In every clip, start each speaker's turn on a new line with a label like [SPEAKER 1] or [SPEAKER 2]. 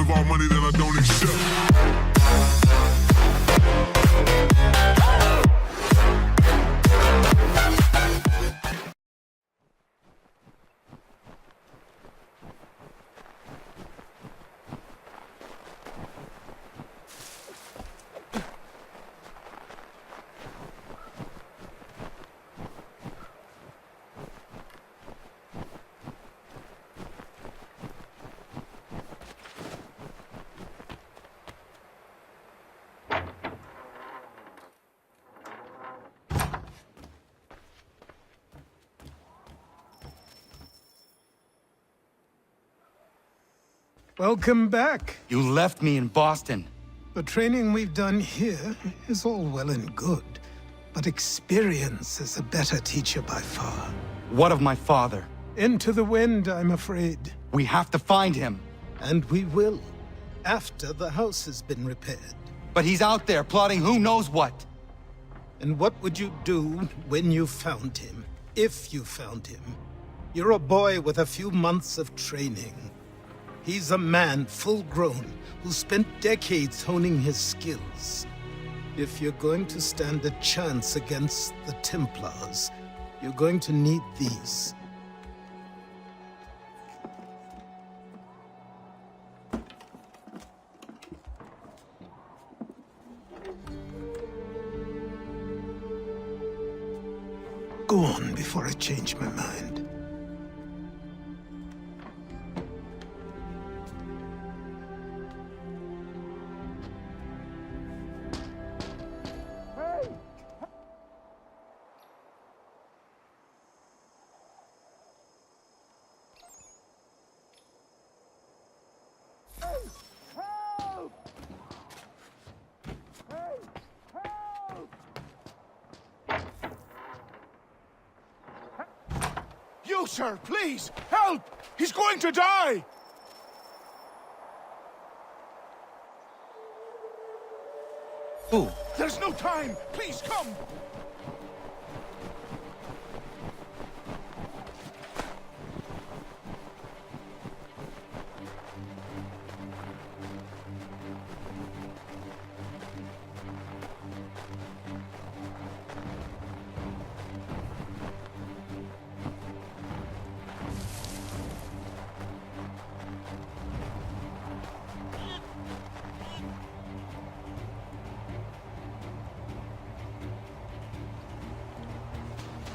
[SPEAKER 1] involve money that I don't accept.
[SPEAKER 2] Welcome back.
[SPEAKER 3] You left me in Boston.
[SPEAKER 2] The training we've done here is all well and good, but experience is a better teacher by far.
[SPEAKER 3] What of my father?
[SPEAKER 2] Into the wind, I'm afraid.
[SPEAKER 3] We have to find him.
[SPEAKER 2] And we will, after the house has been repaired.
[SPEAKER 3] But he's out there plotting who knows what.
[SPEAKER 2] And what would you do when you found him? If you found him? You're a boy with a few months of training. He's a man, full-grown, who spent decades honing his skills. If you're going to stand a chance against the Templars, you're going to need these. Go on before I change my mind.
[SPEAKER 4] You, sir, please, help! He's going to die!
[SPEAKER 3] Who?
[SPEAKER 4] There's no time! Please, come!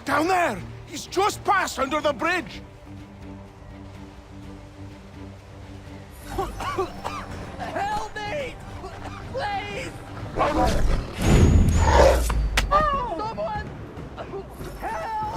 [SPEAKER 4] Down there! He's just passed under the bridge!
[SPEAKER 5] Help me! Please! Someone! Help!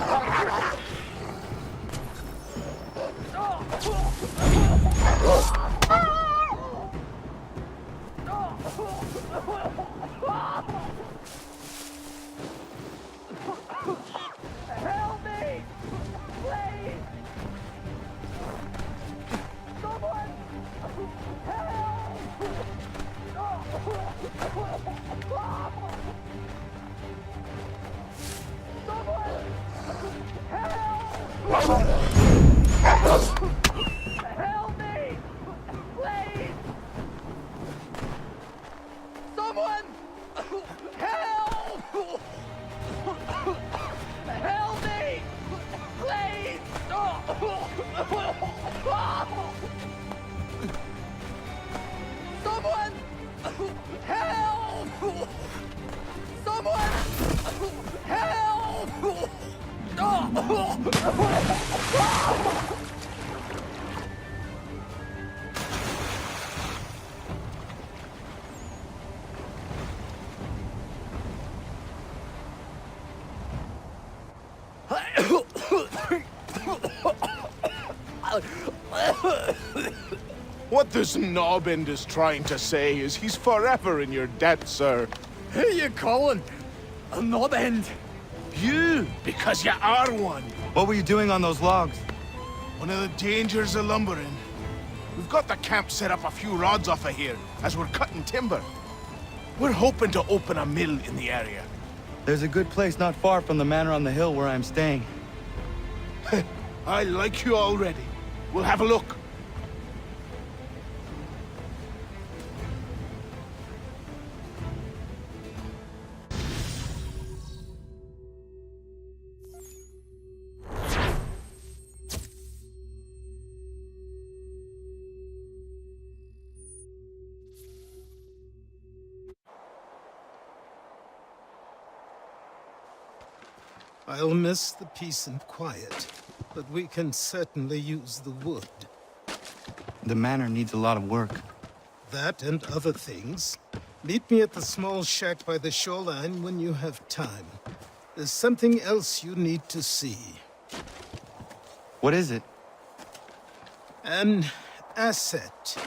[SPEAKER 5] Help me! Please! Someone! Help me! Please! Someone! Help! Help me! Please! Someone! Help! Someone! Help!
[SPEAKER 4] What this knobend is trying to say is he's forever in your debt, sir.
[SPEAKER 5] Who you calling? A knob end?
[SPEAKER 4] You, because you are one.
[SPEAKER 3] What were you doing on those logs?
[SPEAKER 4] One of the dangers of lumbering. We've got the camp set up a few rods off of here, as we're cutting timber. We're hoping to open a mill in the area.
[SPEAKER 3] There's a good place not far from the manor on the hill where I'm staying.
[SPEAKER 4] I like you already. We'll have a look.
[SPEAKER 2] I'll miss the peace and quiet, but we can certainly use the wood.
[SPEAKER 3] The manor needs a lot of work.
[SPEAKER 2] That and other things. Meet me at the small shack by the shoreline when you have time. There's something else you need to see.
[SPEAKER 3] What is it?
[SPEAKER 2] An asset.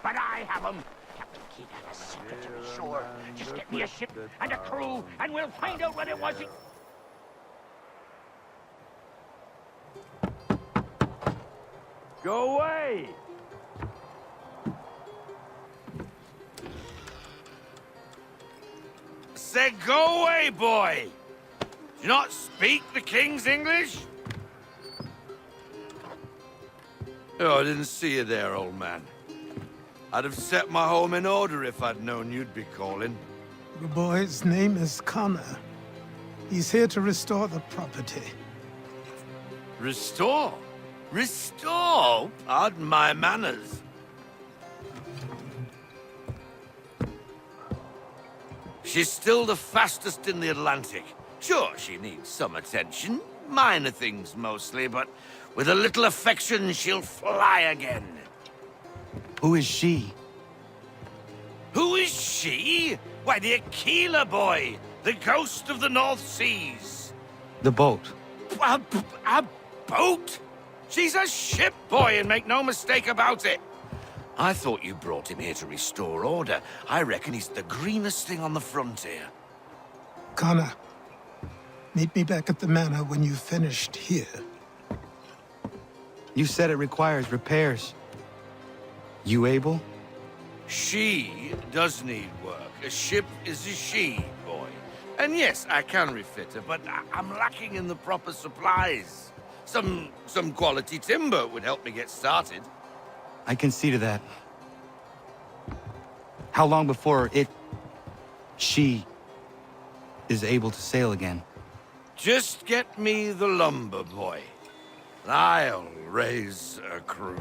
[SPEAKER 6] But I have them. Captain Kidd had a secret to be sure. Just get me a ship and a crew, and we'll find out what it was.
[SPEAKER 5] Go away!
[SPEAKER 7] Said go away, boy! Do you not speak the King's English? Oh, I didn't see you there, old man. I'd have set my home in order if I'd known you'd be calling.
[SPEAKER 2] The boy's name is Connor. He's here to restore the property.
[SPEAKER 7] Restore? Restore? Pardon my manners. She's still the fastest in the Atlantic. Sure, she needs some attention. Minor things mostly, but with a little affection, she'll fly again.
[SPEAKER 3] Who is she?
[SPEAKER 7] Who is she? Why, the Aquila boy, the ghost of the North Seas.
[SPEAKER 3] The boat.
[SPEAKER 7] A boat? She's a ship, boy, and make no mistake about it. I thought you brought him here to restore order. I reckon he's the greenest thing on the frontier.
[SPEAKER 2] Connor, meet me back at the manor when you've finished here.
[SPEAKER 3] You said it requires repairs. You able?
[SPEAKER 7] She does need work. A ship is a she, boy. And yes, I can refit her, but I'm lacking in the proper supplies. Some quality timber would help me get started.
[SPEAKER 3] I can see to that. How long before she is able to sail again?
[SPEAKER 7] Just get me the lumber, boy. I'll raise a crew.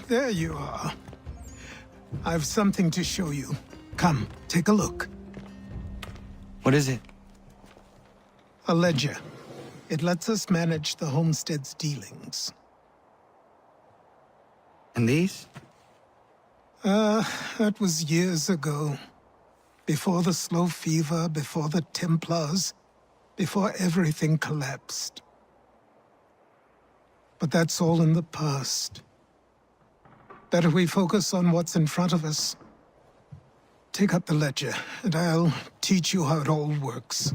[SPEAKER 2] there you are. I've something to show you. Come, take a look.
[SPEAKER 3] What is it?
[SPEAKER 2] A ledger. It lets us manage the homestead's dealings.
[SPEAKER 3] And these?
[SPEAKER 2] That was years ago. Before the slow fever, before the Templars, before everything collapsed. But that's all in the past. Better we focus on what's in front of us. Take up the ledger, and I'll teach you how it all works.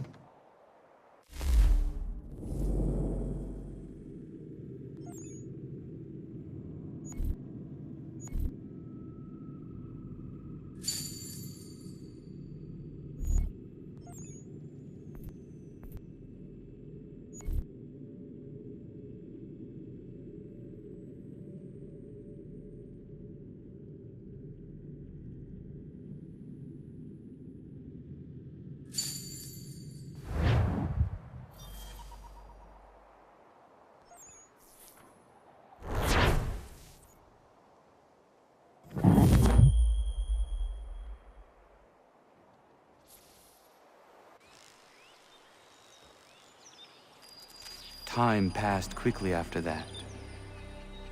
[SPEAKER 3] Time passed quickly after that.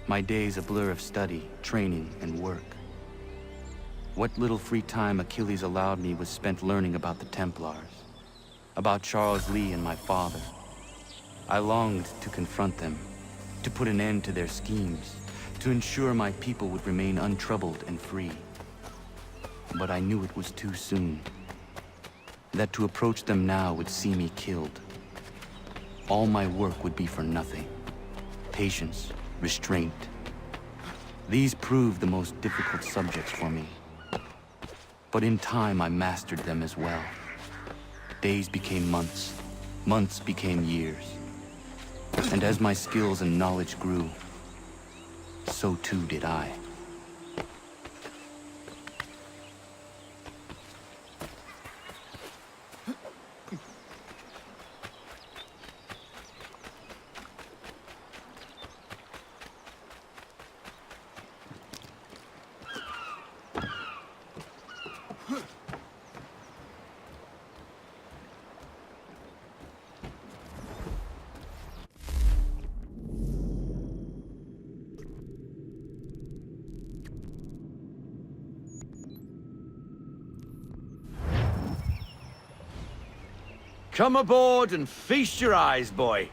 [SPEAKER 3] My days a blur of study, training, and work. What little free time Achilles allowed me was spent learning about the Templars, about Charles Lee and my father. I longed to confront them, to put an end to their schemes, to ensure my people would remain untroubled and free. But I knew it was too soon, that to approach them now would see me killed. All my work would be for nothing. Patience, restraint. These proved the most difficult subjects for me. But in time, I mastered them as well. Days became months, months became years. And as my skills and knowledge grew, so too did I.
[SPEAKER 8] Come aboard and feast your eyes, boy.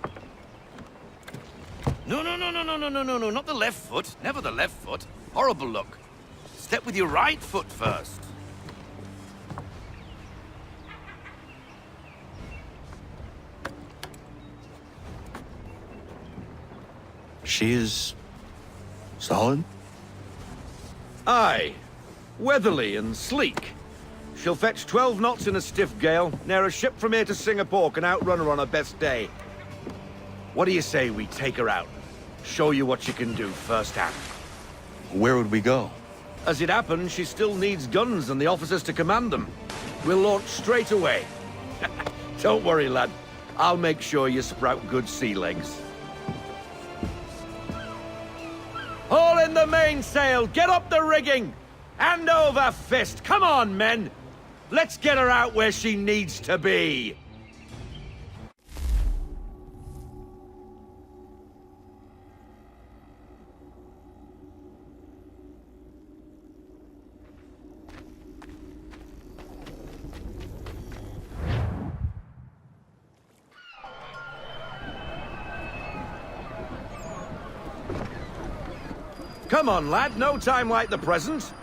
[SPEAKER 7] No, not the left foot. Never the left foot. Horrible look. Step with your right foot first.
[SPEAKER 3] She is solid?
[SPEAKER 8] Aye. Weatherly and sleek. She'll fetch 12 knots in a stiff gale, near a ship from here to Singapore can outrun her on her best day. What do you say we take her out? Show you what she can do firsthand.
[SPEAKER 3] Where would we go?
[SPEAKER 8] As it happens, she still needs guns and the officers to command them. We'll launch straight away. Don't worry, lad. I'll make sure you sprout good sea legs. Haul in the mainsail! Get up the rigging! Hand over fist! Come on, men! Let's get her out where she needs to be! Come on, lad. No time like the present.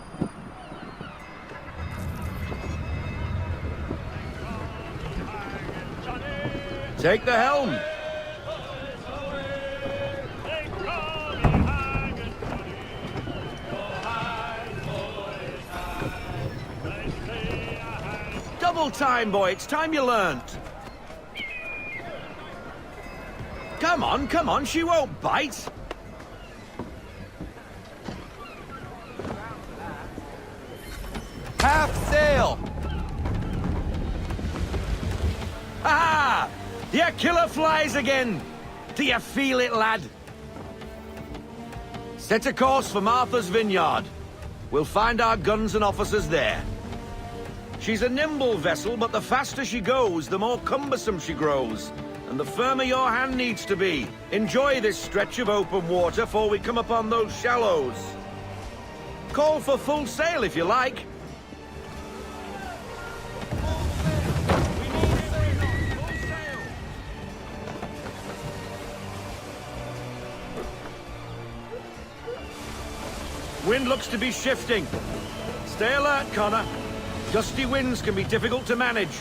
[SPEAKER 8] Take the helm. Double time, boy. It's time you learned. Come on. She won't bite.
[SPEAKER 3] Half sail!
[SPEAKER 8] Ah! Your killer flies again! Do you feel it, lad? Set a course for Martha's Vineyard. We'll find our guns and officers there. She's a nimble vessel, but the faster she goes, the more cumbersome she grows. And the firmer your hand needs to be. Enjoy this stretch of open water before we come upon those shallows. Call for full sail if you like. Wind looks to be shifting. Stay alert, Connor. Gusty winds can be difficult to manage.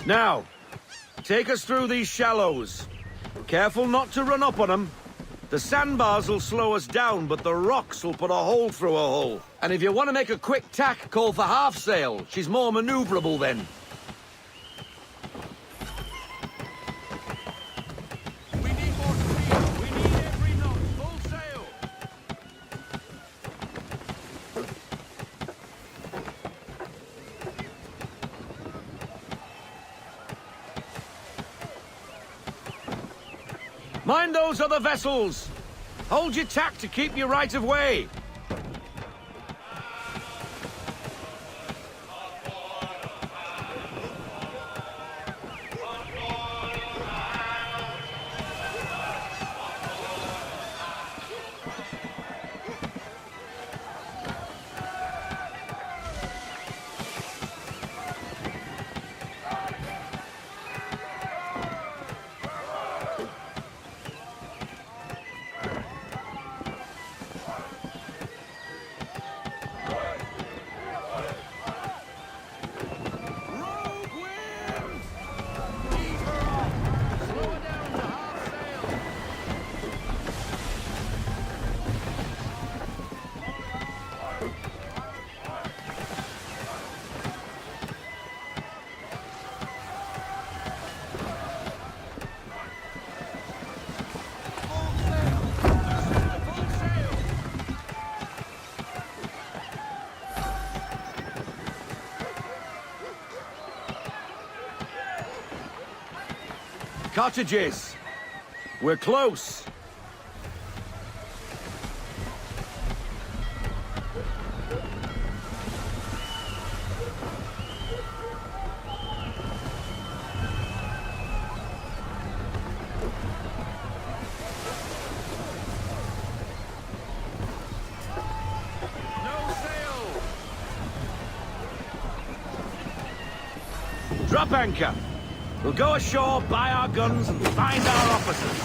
[SPEAKER 8] Now, take us through these shallows. Careful not to run up on them. The sandbars will slow us down, but the rocks will put a hole through a hull. And if you want to make a quick tack, call for half sail. She's more maneuverable then. We need more speed. We need every knot. Full sail. Mind those other vessels! Hold your tack to keep your right of way! Cottages! We're close! No sail! Drop anchor! We'll go ashore, buy our guns, and find our officers.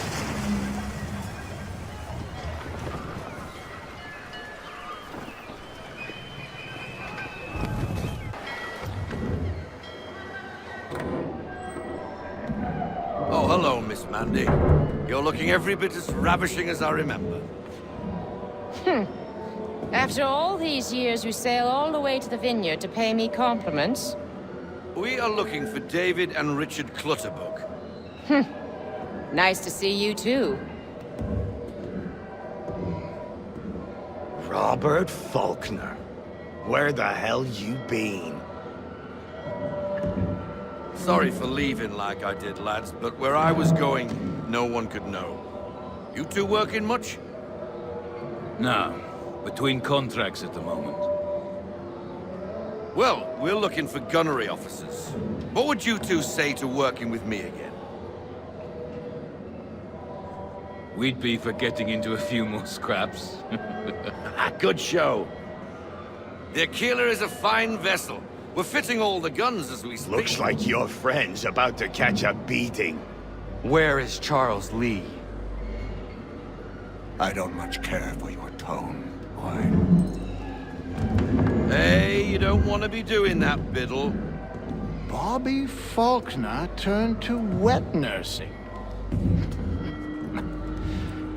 [SPEAKER 8] Oh, hello, Miss Mandy. You're looking every bit as ravishing as I remember.
[SPEAKER 9] After all these years, you sail all the way to the vineyard to pay me compliments?
[SPEAKER 7] We are looking for David and Richard Clutterbuck.
[SPEAKER 9] Nice to see you, too.
[SPEAKER 10] Robert Faulkner. Where the hell you been?
[SPEAKER 7] Sorry for leaving like I did, lads, but where I was going, no one could know. You two working much?
[SPEAKER 11] No. Between contracts at the moment.
[SPEAKER 7] Well, we're looking for gunnery officers. What would you two say to working with me again?
[SPEAKER 11] We'd be for getting into a few more scraps.
[SPEAKER 10] Good show.
[SPEAKER 7] The Aquila is a fine vessel. We're fitting all the guns as we speak.
[SPEAKER 10] Looks like your friend's about to catch a beating.
[SPEAKER 3] Where is Charles Lee?
[SPEAKER 10] I don't much care for your tone. Why?
[SPEAKER 7] Hey, you don't want to be doing that, Biddle.
[SPEAKER 10] Bobby Faulkner turned to wet nursing.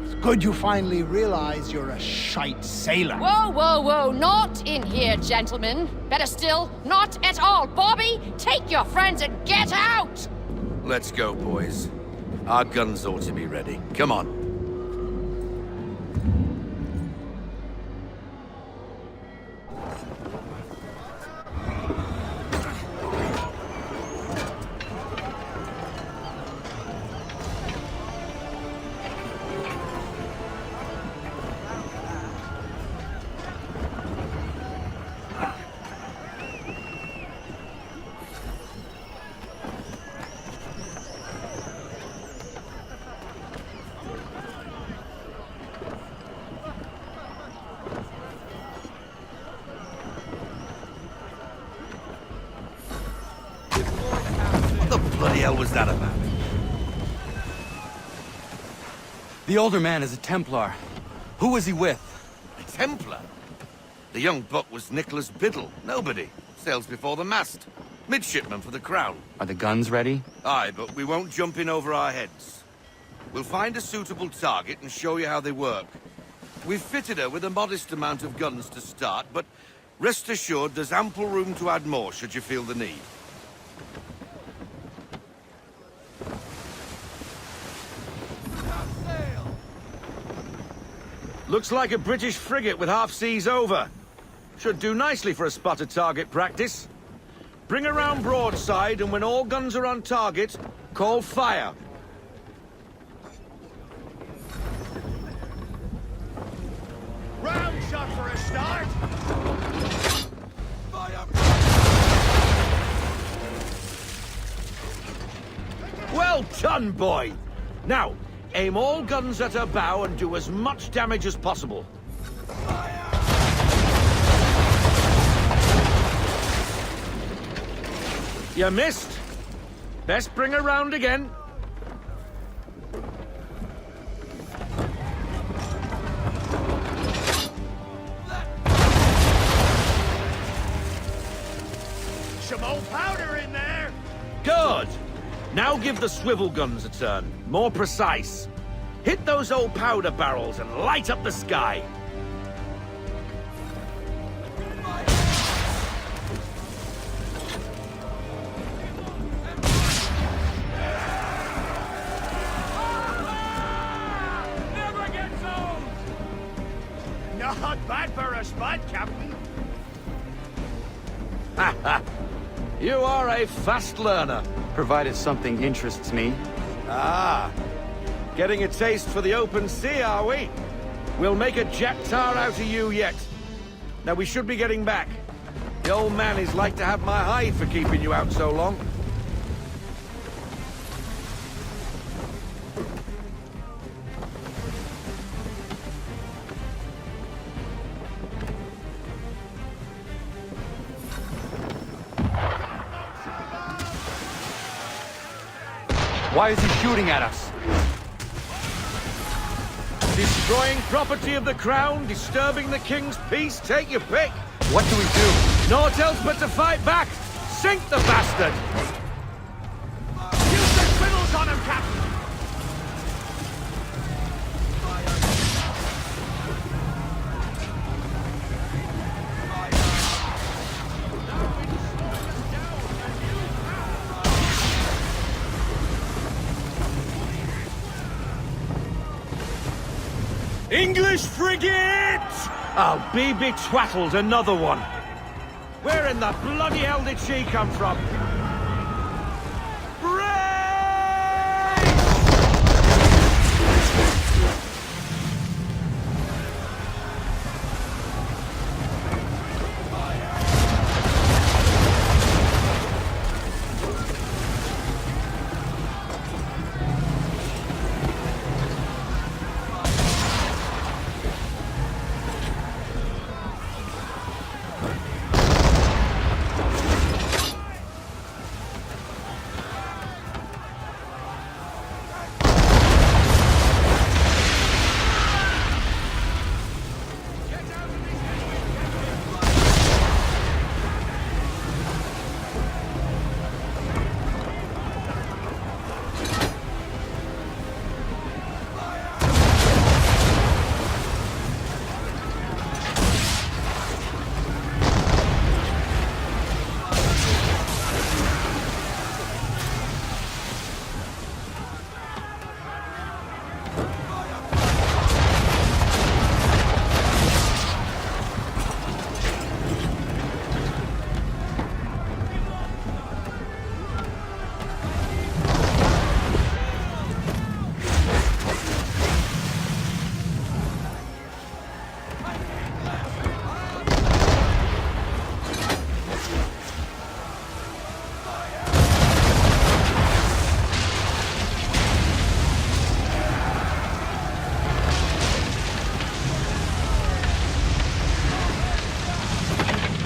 [SPEAKER 10] It's
[SPEAKER 4] Good you finally realize you're a shite sailor.
[SPEAKER 9] Whoa, whoa, whoa, not in here, gentlemen. Better still, not at all. Bobby, take your friends and get out!
[SPEAKER 7] Let's go, boys. Our guns ought to be ready. Come on. What the bloody hell was that about?
[SPEAKER 3] The older man is a Templar. Who was he with?
[SPEAKER 7] A Templar? The young buck was Nicholas Biddle. Nobody. Sails before the mast. Midshipman for the Crown.
[SPEAKER 3] Are the guns ready?
[SPEAKER 7] Aye, but we won't jump in over our heads. We'll find a suitable target and show you how they work. We've fitted her with a modest amount of guns to start, but rest assured there's ample room to add more should you feel the need.
[SPEAKER 8] Looks like a British frigate with half seas over. Should do nicely for a spotted target practice. Bring around broadside, and when all guns are on target, call fire.
[SPEAKER 4] Round shot for a start.
[SPEAKER 8] Well done, boy! Now, aim all guns at her bow and do as much damage as possible. You missed. Best bring her round again.
[SPEAKER 4] Some old powder in there.
[SPEAKER 8] Good. Now give the swivel guns a turn. More precise. Hit those old powder barrels and light up the sky.
[SPEAKER 5] Never gets old!
[SPEAKER 4] Not bad for a spot, Captain.
[SPEAKER 8] You are a fast learner.
[SPEAKER 3] Provided something interests me.
[SPEAKER 8] Ah. Getting a taste for the open sea, are we? We'll make a jack tar out of you yet. Now we should be getting back. The old man is like to have my hide for keeping you out so long.
[SPEAKER 3] Why is he shooting at us?
[SPEAKER 8] Destroying property of the crown, disturbing the king's peace, take your pick.
[SPEAKER 3] What do we do?
[SPEAKER 8] Naught else but to fight back. Sink the bastard!
[SPEAKER 4] Use the swimmels on him, Captain.
[SPEAKER 8] English frigate! I'll be betwattled, another one. Where in the bloody hell did she come from?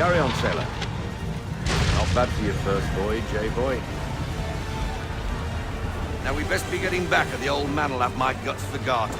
[SPEAKER 8] Carry on, sailor. Not bad for your first voyage, eh, boy?
[SPEAKER 7] Now we best be getting back, or the old man'll have my guts for garters.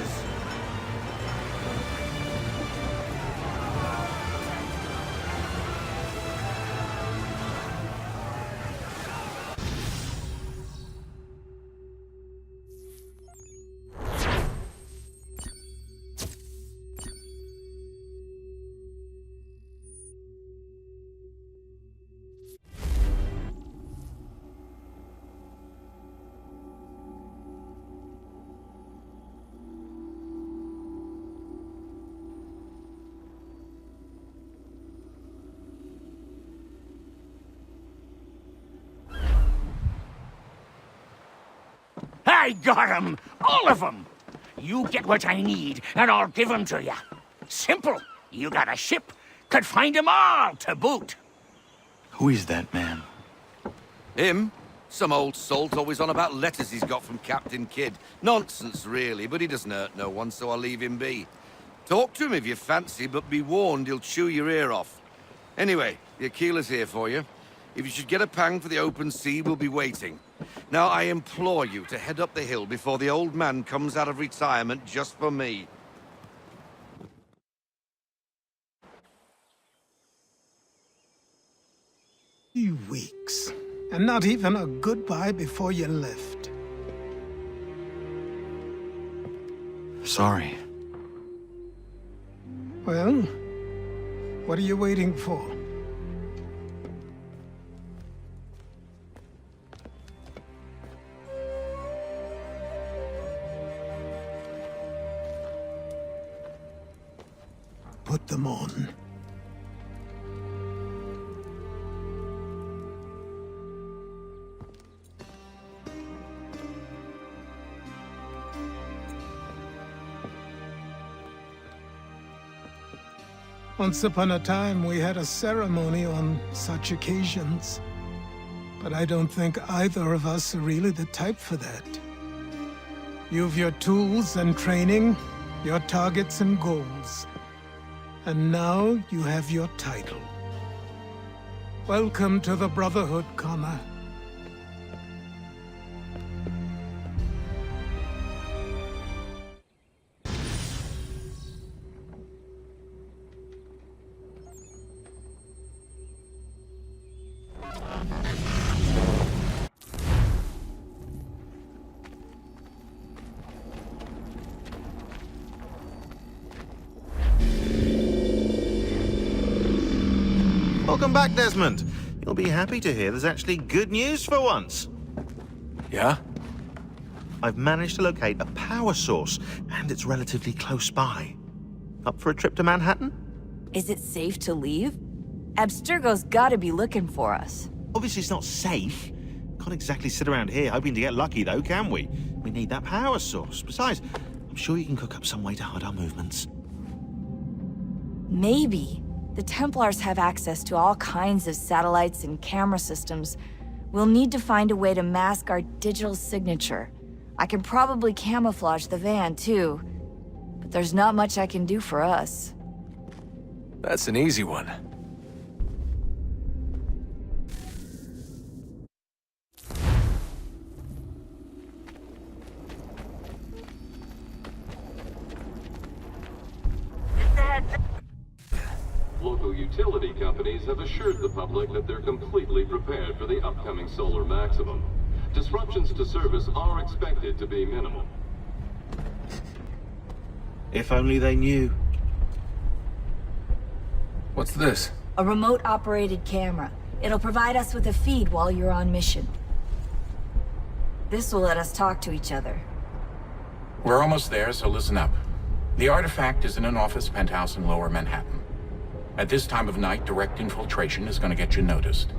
[SPEAKER 6] I got 'em! All of 'em! You get what I need, and I'll give 'em to you. Simple. You got a ship, could find 'em all to boot.
[SPEAKER 3] Who is that man?
[SPEAKER 7] Him? Some old salt always on about letters he's got from Captain Kidd. Nonsense, really, but he doesn't hurt no one, so I'll leave him be. Talk to him if you fancy, but be warned he'll chew your ear off. Anyway, the Aquila's here for you. If you should get a pang for the open sea, we'll be waiting. Now, I implore you to head up the hill before the old man comes out of retirement just for me.
[SPEAKER 2] 3 weeks, and not even a goodbye before you left.
[SPEAKER 3] Sorry.
[SPEAKER 2] Well, what are you waiting for? Put them on. Once upon a time, we had a ceremony on such occasions. But I don't think either of us are really the type for that. You've your tools and training, your targets and goals. And now you have your title. Welcome to the Brotherhood, Connor.
[SPEAKER 10] Welcome back, Desmond. You'll be happy to hear there's actually good news for once.
[SPEAKER 11] Yeah?
[SPEAKER 10] I've managed to locate a power source, and it's relatively close by. Up for a trip to Manhattan?
[SPEAKER 12] Is it safe to leave? Abstergo's gotta be looking for us.
[SPEAKER 10] Obviously it's not safe. Can't exactly sit around here hoping to get lucky, though, can we? We need that power source. Besides, I'm sure you can cook up some way to hide our movements.
[SPEAKER 12] Maybe. The Templars have access to all kinds of satellites and camera systems. We'll need to find a way to mask our digital signature. I can probably camouflage the van, too. But there's not much I can do for us.
[SPEAKER 11] That's an easy one.
[SPEAKER 13] Local utility companies have assured the public that they're completely prepared for the upcoming solar maximum. Disruptions to service are expected to be minimal.
[SPEAKER 10] If only they knew.
[SPEAKER 11] What's this?
[SPEAKER 12] A remote-operated camera. It'll provide us with a feed while you're on mission. This will let us talk to each other.
[SPEAKER 14] We're almost there, so listen up. The artifact is in an office penthouse in Lower Manhattan. At this time of night, direct infiltration is going to get you noticed.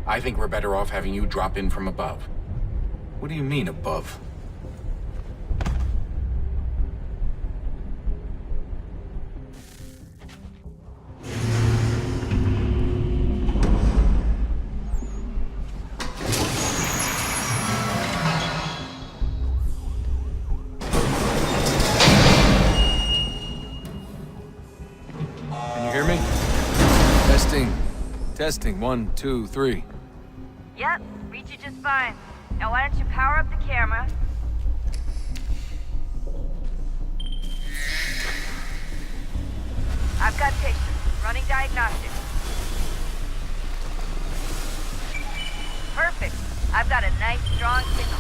[SPEAKER 14] I think we're better off having you drop in from above.
[SPEAKER 11] What do you mean, above? Can you hear me? Testing.
[SPEAKER 15] Testing, 1, 2, 3.
[SPEAKER 12] Yep, read you just fine. Now why don't you power up the camera? I've got patients. Running diagnostics. Perfect. I've got a nice, strong signal.